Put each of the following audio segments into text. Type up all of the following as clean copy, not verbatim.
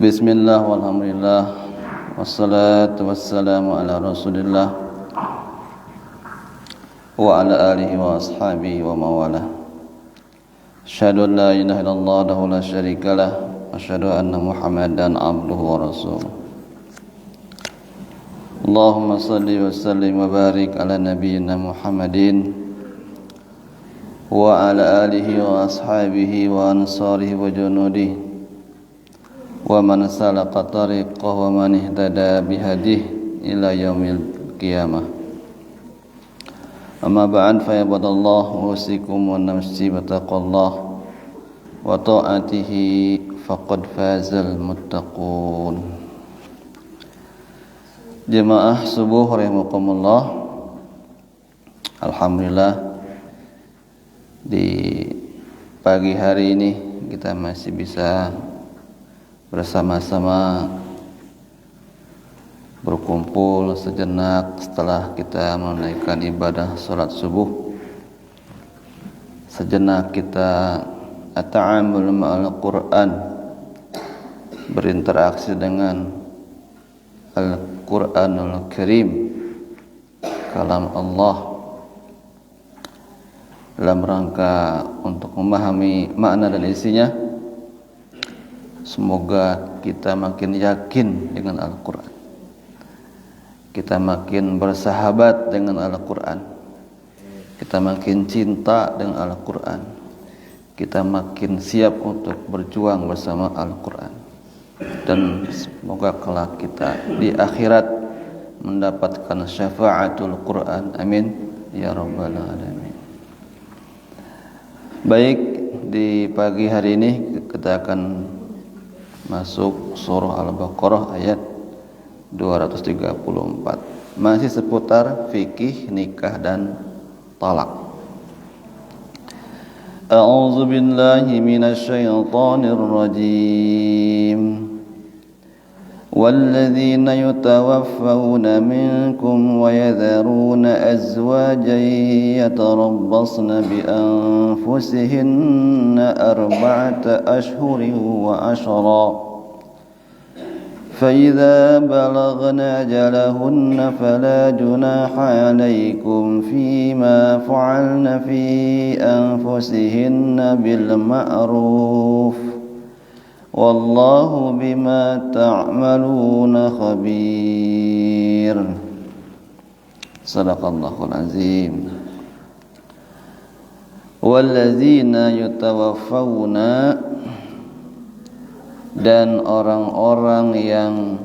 Bismillah walhamdulillah wassalatu wassalamu ala rasulillah wa ala alihi wa ashabihi wa mawalah. Asyhadu an la ilaha illallah wahdahu la syarikalah wa asyhadu anna Muhammadan abduhu wa rasuluh. Allahumma salli wa sallim wa barik ala nabiyyina Muhammadin wa ala alihi wa ashabihi wa ansarihi wa junudihi wa man salaka tariqah wa man ihtada bihadih ila yaumil qiyamah. Amma ba'd, fa ibadallah usikum wa nafsi wa taqallah wa ta'atihi faqad fazal muttaqun. Jemaah subuh rahimakumullah. Alhamdulillah di pagi hari ini kita masih bisa bersama-sama berkumpul sejenak setelah kita menunaikan ibadah salat subuh. Sejenak kita at-ta'amul ma'al Qur'an, berinteraksi dengan Al-Qur'anul Karim, kalam Allah, dalam rangka untuk memahami makna dan isinya. Semoga kita makin yakin dengan Al-Quran, kita makin bersahabat dengan Al-Quran, kita makin cinta dengan Al-Quran, kita makin siap untuk berjuang bersama Al-Quran. Dan semoga kelak kita di akhirat mendapatkan syafaatul Quran. Amin ya rabbal alamin. Baik, di pagi hari ini kita akan masuk surah Al-Baqarah ayat 234. Masih seputar fikih nikah dan talak. A'udzu billahi minasy syaithanir rajim. وَالَّذِينَ يُتَوَفَّوْنَ مِنكُمْ وَيَذَرُونَ أَزْوَاجًا يَتَرَبَّصْنَ بِأَنفُسِهِنَّ أَرْبَعَةَ أَشْهُرٍ وَعَشْرًا فَإِذَا بَلَغْنَ أَجَلَهُنَّ فَلَا جُنَاحَ عَلَيْكُمْ فِيمَا فَعَلْنَ فِي أَنفُسِهِنَّ بِالْمَعْرُوفِ Wallahu bima ta'maluna khabir. Sadaqallahul azim. Wallazina yutawaffawna, dan orang-orang yang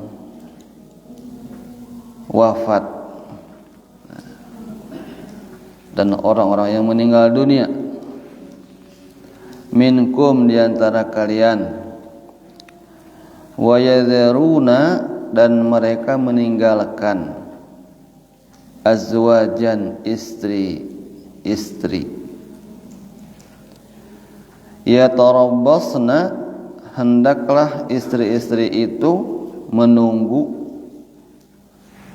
wafat dan orang-orang yang meninggal dunia, minkum, di antara kalian, wa yadharuna, dan mereka meninggalkan, azwajan, istri-istri, yatarabbasna, hendaklah istri-istri itu menunggu,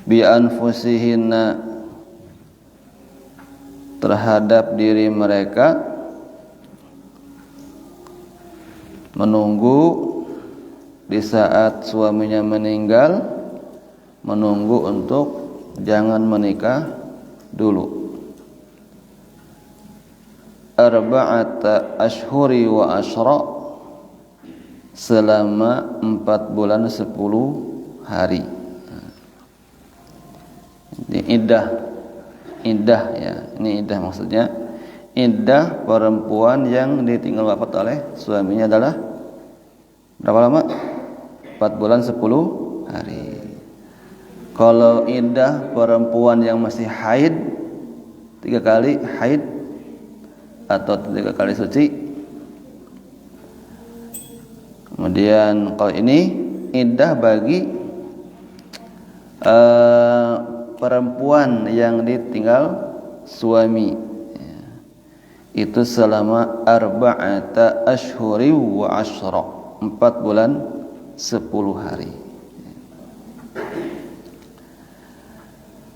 bi anfusihinna, terhadap diri mereka, menunggu di saat suaminya meninggal, menunggu untuk jangan menikah dulu. Arba'ata ashhuri wa ashra, selama 4 bulan 10 hari. Ini iddah ya. Ini iddah, maksudnya iddah perempuan yang ditinggal wafat oleh suaminya adalah berapa lama? 4 bulan 10 hari. Kalau iddah perempuan yang masih haid, 3 kali haid atau 3 kali suci. Kemudian kalau ini iddah bagi perempuan yang ditinggal suami, itu selama arba'ata ashhuri wa ashra, 4 bulan 10 hari.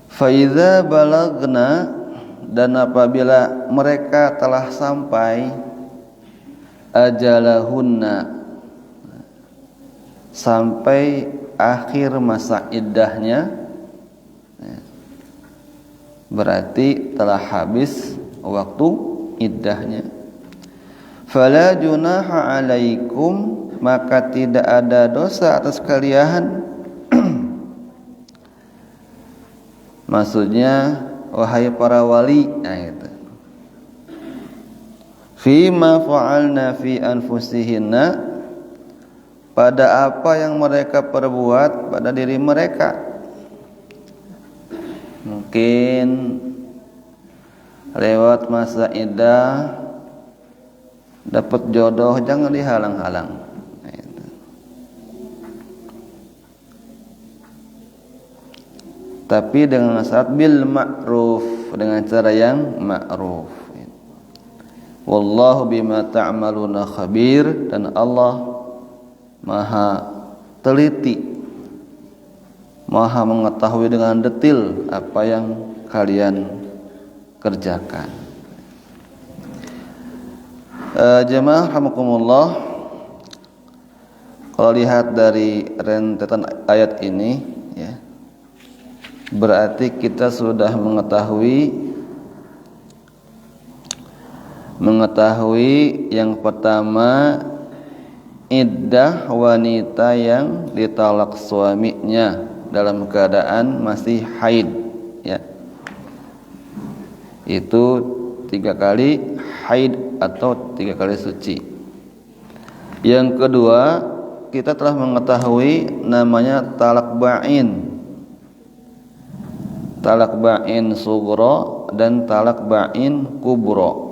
Faiza balagna, dan apabila mereka telah sampai ajalahunna, sampai akhir masa iddahnya, berarti telah habis waktu iddahnya. Fala junaha alaikum, maka tidak ada dosa atas kalian. Maksudnya wahai para wali, nah gitu. Fima fa'alna fi anfusihinna, pada apa yang mereka perbuat pada diri mereka. Mungkin lewat masa iddah dapat jodoh, jangan dihalang-halang. Tapi dengan syarat bil ma'ruf, dengan cara yang ma'ruf. Wallahu bima ta'maluna khabir, dan Allah Maha teliti, Maha mengetahui dengan detil apa yang kalian kerjakan. Jemaah rahimakumullah, kalau lihat dari rentetan ayat ini, ya, berarti kita sudah mengetahui yang pertama, iddah wanita yang ditalak suaminya dalam keadaan masih haid, ya, itu 3 kali haid atau 3 kali suci. Yang kedua, kita telah mengetahui namanya talak ba'in, talak ba'in sugro dan talak ba'in kubro.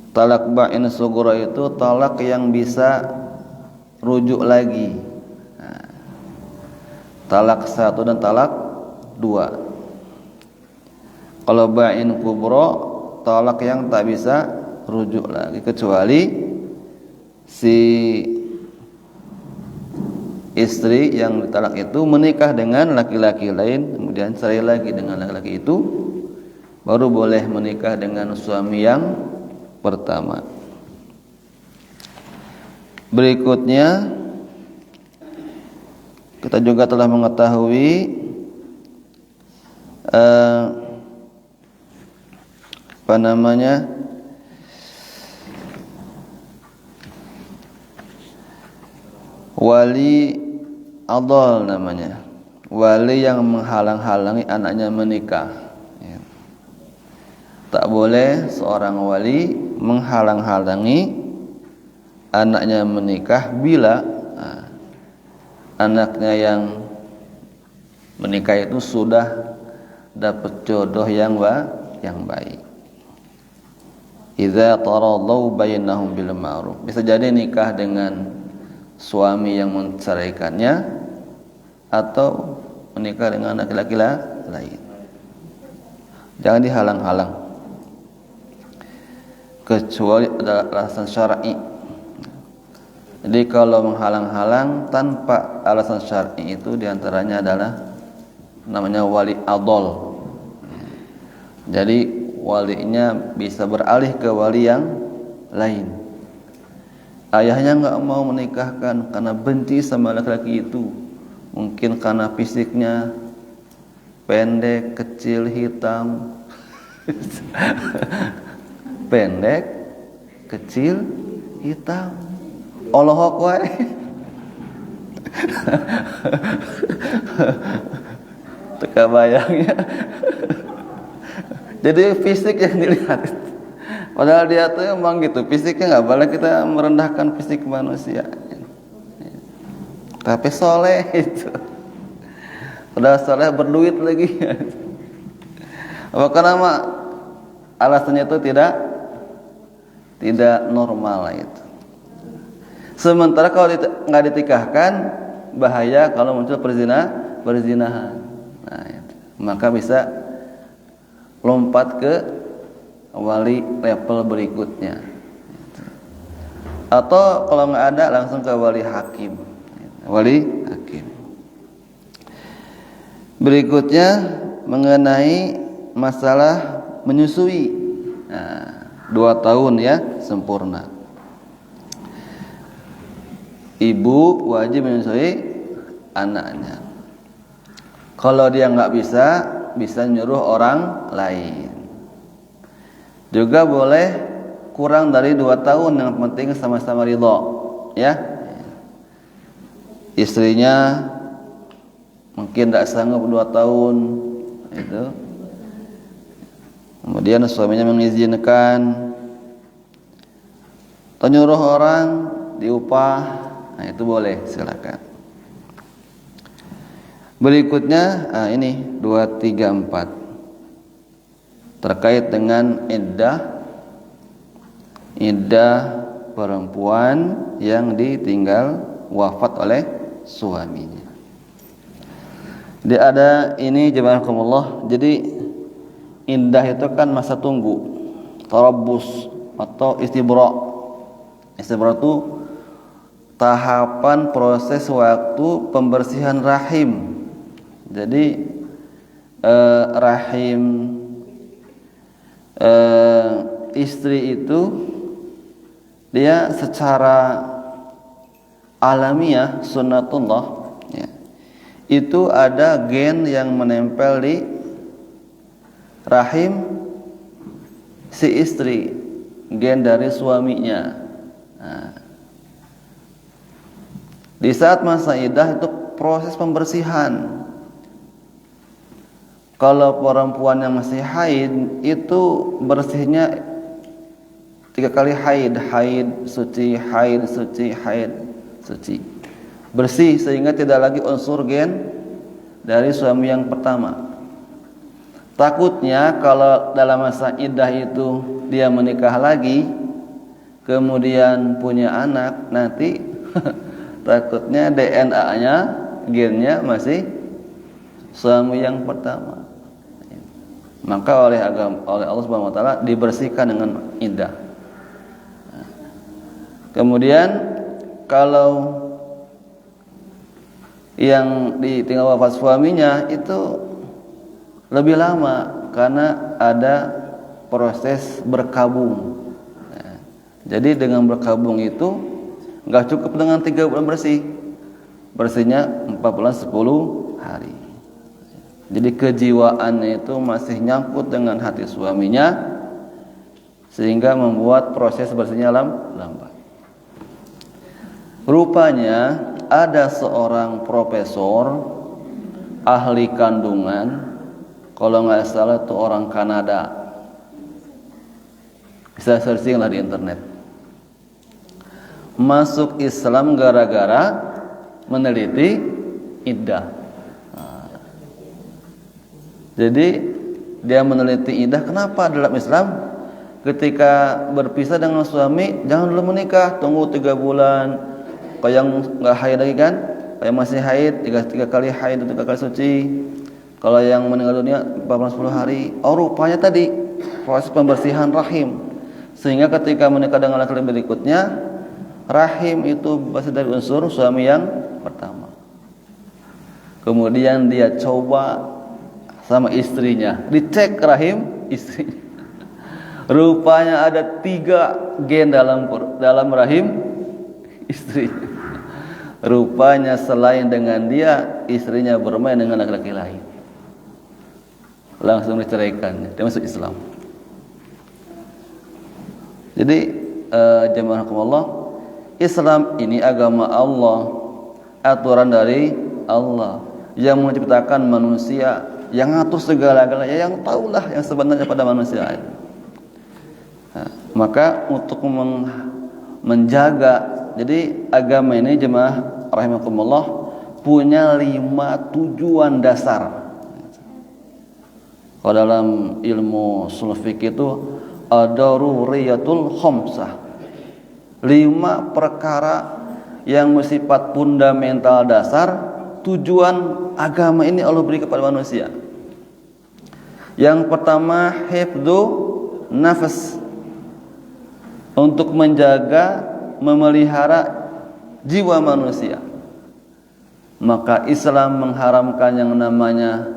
Talak ba'in sugro itu talak yang bisa rujuk lagi, nah, talak 1 dan talak 2. Kalau ba'in kubro, talak yang tak bisa rujuk lagi, kecuali si istri yang ditalak itu menikah dengan laki-laki lain, kemudian cerai lagi dengan laki-laki itu, baru boleh menikah dengan suami yang pertama. Berikutnya, kita juga telah mengetahui wali adol, namanya wali yang menghalang-halangi anaknya menikah, ya. Tak boleh seorang wali menghalang-halangi anaknya menikah bila anaknya yang menikah itu sudah dapat jodoh yang baik. Idza taradau bainahum bil ma'ruf, bisa jadi nikah dengan suami yang menceraikannya atau menikah dengan laki-laki lain. Jangan dihalang-halang kecuali ada alasan syar'i. Jadi kalau menghalang-halang tanpa alasan syar'i itu diantaranya adalah namanya wali adol. Jadi walinya bisa beralih ke wali yang lain. Ayahnya enggak mau menikahkan karena benci sama laki-laki itu. Mungkin karena fisiknya pendek, kecil, hitam. Pendek, kecil, hitam. Olohok wae. Teka bayangnya. Jadi fisik yang dilihat, padahal dia tuh emang gitu, fisiknya nggak boleh kita merendahkan fisik manusia. Tapi soleh itu, padahal soleh berduit lagi. Apa karena alasannya itu tidak normal itu. Sementara kalau nggak ditikahkan, bahaya kalau muncul perzinahan. Nah, itu. Maka bisa lompat ke wali level berikutnya, atau kalau nggak ada langsung ke wali hakim. Berikutnya mengenai masalah menyusui, 2 tahun ya sempurna. ibu wajib menyusui anaknya. Kalau dia nggak bisa nyuruh orang lain. Juga boleh kurang dari 2 tahun, yang penting sama-sama ridho, ya. Istrinya mungkin tidak sanggup 2 tahun itu, kemudian suaminya mengizinkan atau nyuruh orang diupah, nah itu boleh, silakan. Berikutnya ini 2, 3, 4 terkait dengan iddah perempuan yang ditinggal wafat oleh suaminya. Jadi ada ini jazakumullah. Jadi iddah itu kan masa tunggu, tarabbus atau istibra. Istibra itu tahapan proses waktu pembersihan rahim. Jadi rahim istri itu dia secara alamiah sunnatullah, ya, itu ada gen yang menempel di rahim si istri, gen dari suaminya. Nah, di saat masa iddah itu proses pembersihan. Kalau perempuan yang masih haid itu bersihnya 3 kali haid suci, haid suci, haid suci. Bersih sehingga tidak lagi unsur gen dari suami yang pertama. Takutnya kalau dalam masa iddah itu dia menikah lagi, kemudian punya anak, nanti takutnya DNA-nya, gennya masih suami yang pertama. Maka oleh Allah Subhanahu wa taala dibersihkan dengan iddah. Kemudian kalau yang ditinggal wafat suaminya itu lebih lama karena ada proses berkabung. Jadi dengan berkabung itu enggak cukup dengan 3 bulan bersih. Bersihnya 4 bulan 10 hari. Jadi kejiwaannya itu masih nyangkut dengan hati suaminya sehingga membuat proses bersihnya lambat. Rupanya ada seorang profesor ahli kandungan, kalau nggak salah itu orang Kanada, bisa searching lah di internet, masuk Islam gara-gara meneliti iddah. Jadi dia meneliti iddah, kenapa dalam Islam ketika berpisah dengan suami jangan dulu menikah, tunggu 3 bulan. Kalau yang nggak haid lagi kan, kalau yang masih haid 3 kali haid, 3 kali suci. Kalau yang meninggal dunia 14 hari. Oh, rupanya tadi proses pembersihan rahim, sehingga ketika menikah dengan laki-laki berikutnya, rahim itu berasal dari unsur suami yang pertama. Kemudian dia coba sama istrinya, dicek rahim istri. Rupanya ada 3 gen dalam rahim istri. Rupanya selain dengan dia, istrinya bermain dengan laki-laki lain. Langsung diceraikan, dia masuk Islam. Jadi jemaah Allah, Islam ini agama Allah, aturan dari Allah yang menciptakan manusia, yang ngatur segala-galanya, yang tahulah yang sebenarnya pada manusia. Nah, maka untuk menjaga, jadi agama ini jemaah rahimakumullah punya 5 tujuan dasar. Kalau dalam ilmu ushul fiqh itu ad-daruriyatul khamsah, 5 perkara yang bersifat fundamental dasar. Tujuan agama ini Allah beri kepada manusia. Yang pertama, hifdzu nafas, untuk menjaga, memelihara jiwa manusia. Maka Islam mengharamkan yang namanya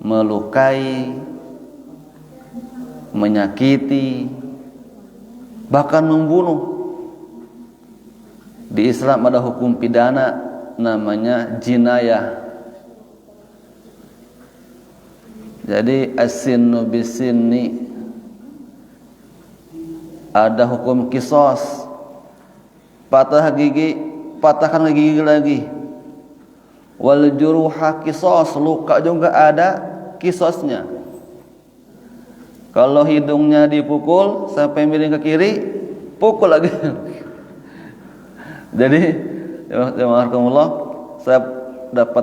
melukai, menyakiti, bahkan membunuh. Di Islam ada hukum pidana namanya jinayah. Jadi as-sinnu bis-sinni, ada hukum kisos, patah gigi, patahkan gigi lagi. Wal juruha kisos, luka juga ada kisosnya. Kalau hidungnya dipukul sampai miring ke kiri, pukul lagi. Jadi, Alhamdulillah, saya dapat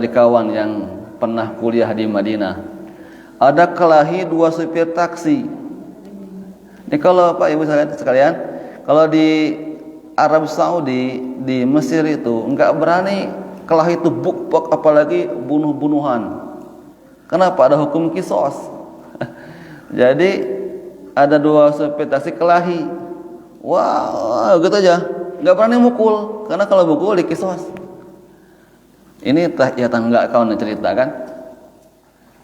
kawan yang pernah kuliah di Madinah. Ada kelahi 2 supir taksi. Ini kalau Pak Ibu sekalian, kalau di Arab Saudi, di Mesir itu enggak berani kelahi itu buk-buk, apalagi bunuh-bunuhan. Kenapa? Ada hukum kisos. Jadi ada 2 supir taksi kelahi. Wah, gitu aja. Enggak berani mukul, karena kalau mukul dikisos. Ini ya tangga kawan yang cerita kan.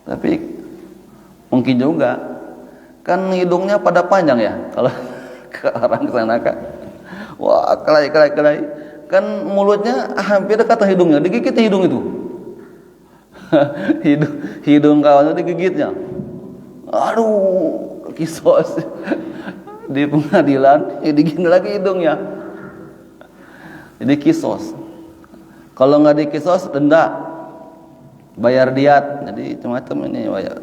Tapi mungkin juga kan hidungnya pada panjang ya kalau ke orang kesana kan. Wah, kelai. Kan mulutnya hampir dekat hidungnya, digigit hidung itu. hidung kawan itu digigitnya. Aduh, kisos. Di pengadilan digigit lagi hidungnya. Jadi kisos. Kalau nggak dikisos, denda, bayar diat. Jadi macam-macam ini bayar.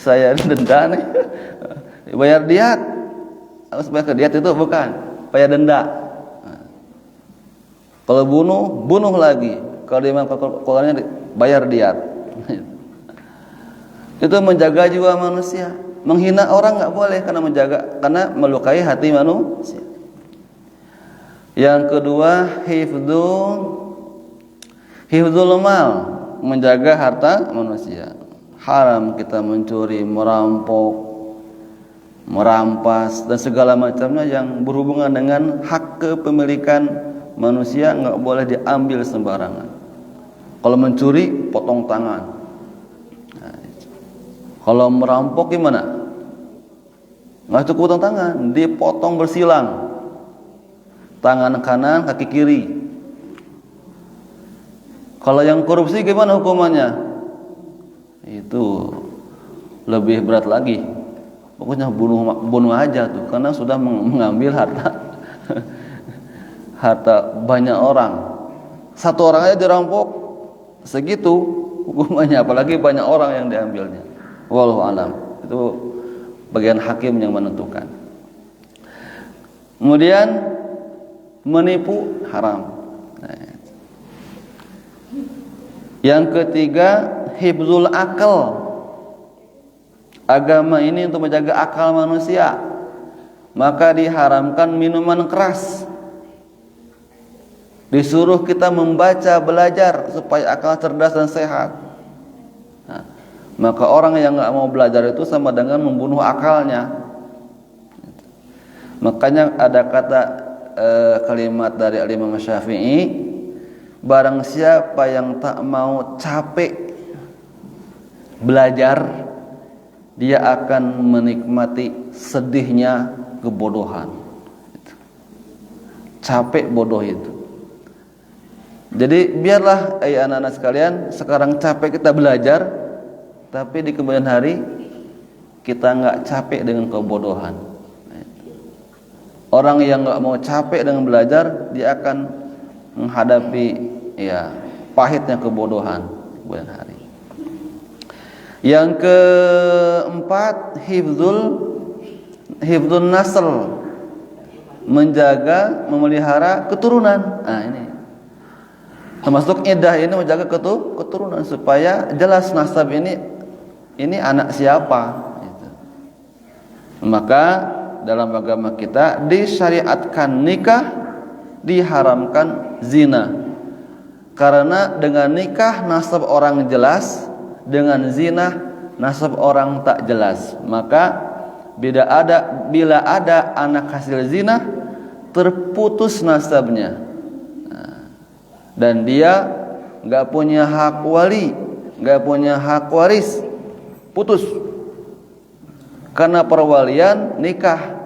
Saya denda nih, bayar diat. Harus bayar diat itu bukan, bayar denda. Kalau bunuh lagi. Kalau dia keluarnya bayar diat. Itu menjaga jiwa manusia. Menghina orang nggak boleh karena melukai hati manusia. Yang kedua, hifdzul mal, menjaga harta manusia. Haram kita mencuri, merampok, merampas dan segala macamnya yang berhubungan dengan hak kepemilikan manusia enggak boleh diambil sembarangan. Kalau mencuri, potong tangan. Kalau merampok gimana? Enggak cukup potong tangan, dipotong bersilang. Tangan kanan, kaki kiri. Kalau yang korupsi gimana hukumannya? Itu lebih berat lagi. Pokoknya bunuh aja tuh, karena sudah mengambil harta banyak orang. Satu orang aja dirampok, segitu hukumannya, apalagi banyak orang yang diambilnya. Wallahu alam. Itu bagian hakim yang menentukan. Kemudian menipu haram. Yang ketiga, hifdzul akal. Agama ini untuk menjaga akal manusia. Maka diharamkan minuman keras. Disuruh kita membaca, belajar supaya akal cerdas dan sehat. Maka orang yang enggak mau belajar itu sama dengan membunuh akalnya. Makanya ada kalimat dari Imam Syafi'i, barang siapa yang tak mau capek belajar, dia akan menikmati sedihnya kebodohan. Capek bodoh itu. Jadi biarlah anak-anak sekalian, sekarang capek kita belajar, tapi di kemudian hari kita enggak capek dengan kebodohan. Orang yang enggak mau capek dengan belajar, dia akan menghadapi pahitnya kebodohan kemudian hari. Yang keempat, hifdzun nasl, menjaga, memelihara keturunan. Nah, ini termasuk iddah, ini menjaga keturunan supaya jelas nasab ini anak siapa gitu. Maka dalam agama kita disyariatkan nikah, diharamkan zina. Karena dengan nikah nasab orang jelas, dengan zina nasab orang tak jelas. Maka bila ada anak hasil zina, terputus nasabnya. Dan dia enggak punya hak wali, enggak punya hak waris, putus. Karena perwalian nikah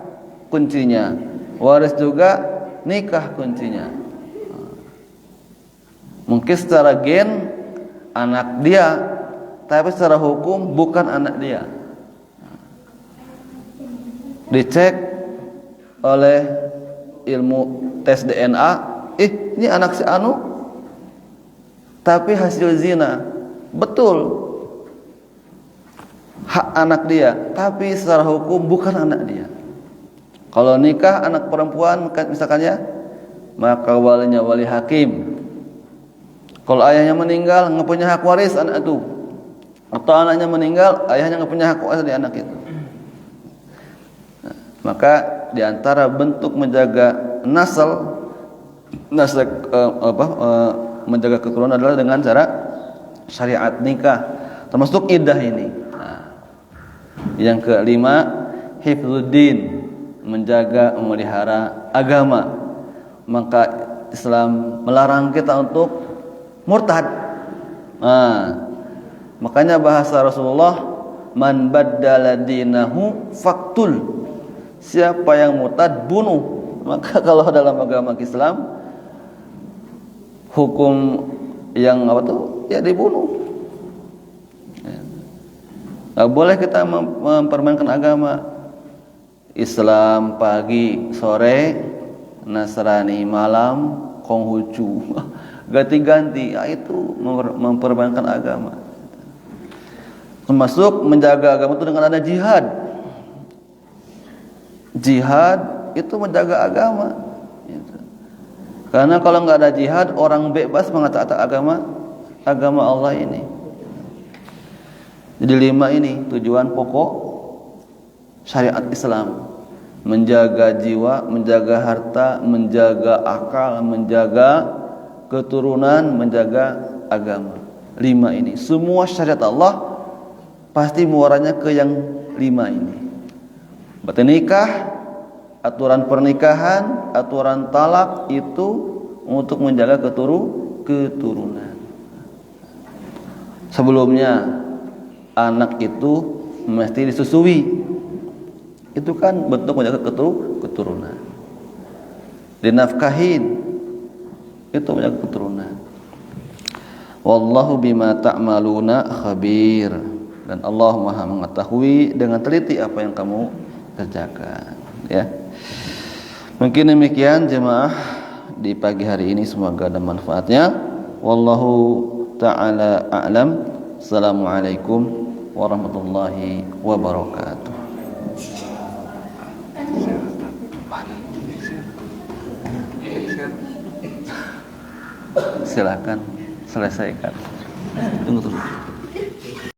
kuncinya, waris juga nikah kuncinya. Mungkin secara gen anak dia, tapi secara hukum bukan anak dia. Dicek oleh ilmu tes DNA, ini anak si anu, tapi hasil zina, betul hak anak dia, tapi secara hukum bukan anak dia. Kalau nikah anak perempuan misalkannya, maka walinya wali hakim. Kalau ayahnya meninggal, nggak punya hak waris anak itu, atau anaknya meninggal, ayahnya nggak punya hak waris di anak itu. Maka diantara bentuk menjaga menjaga keturunan adalah dengan cara syariat nikah, termasuk iddah ini. Yang kelima, hifdzuddin, menjaga memelihara agama. Maka Islam melarang kita untuk murtad. Makanya bahasa Rasulullah, man baddala dinahu faqtul. Siapa yang murtad, bunuh. Maka kalau dalam agama Islam, hukum yang ya dibunuh. Nggak boleh kita mempermainkan agama. Islam pagi, sore, Nasrani malam, Konghucu, ganti-ganti. Itu mempermainkan agama. Termasuk menjaga agama itu dengan ada jihad. Jihad itu menjaga agama. Karena kalau nggak ada jihad, orang bebas mengatakan agama Allah ini. Jadi 5 ini tujuan pokok syariat Islam: menjaga jiwa, menjaga harta, menjaga akal, menjaga keturunan, menjaga agama. 5 ini semua syariat Allah pasti muaranya ke yang 5 ini. Berarti nikah, aturan pernikahan, aturan talak itu untuk menjaga keturunan. Sebelumnya anak itu mesti disusui. Itu kan bentuk menjaga keturunan. Dinafkahin, itu menjaga keturunan. Wallahu bima ta'maluna khabir. Dan Allah Maha mengetahui dengan teliti apa yang kamu kerjakan, ya. Mungkin demikian jemaah di pagi hari ini, semoga ada manfaatnya. Wallahu ta'ala a'lam. Assalamualaikum warahmatullahi wabarakatuh. Silakan selesaikan. Tunggu.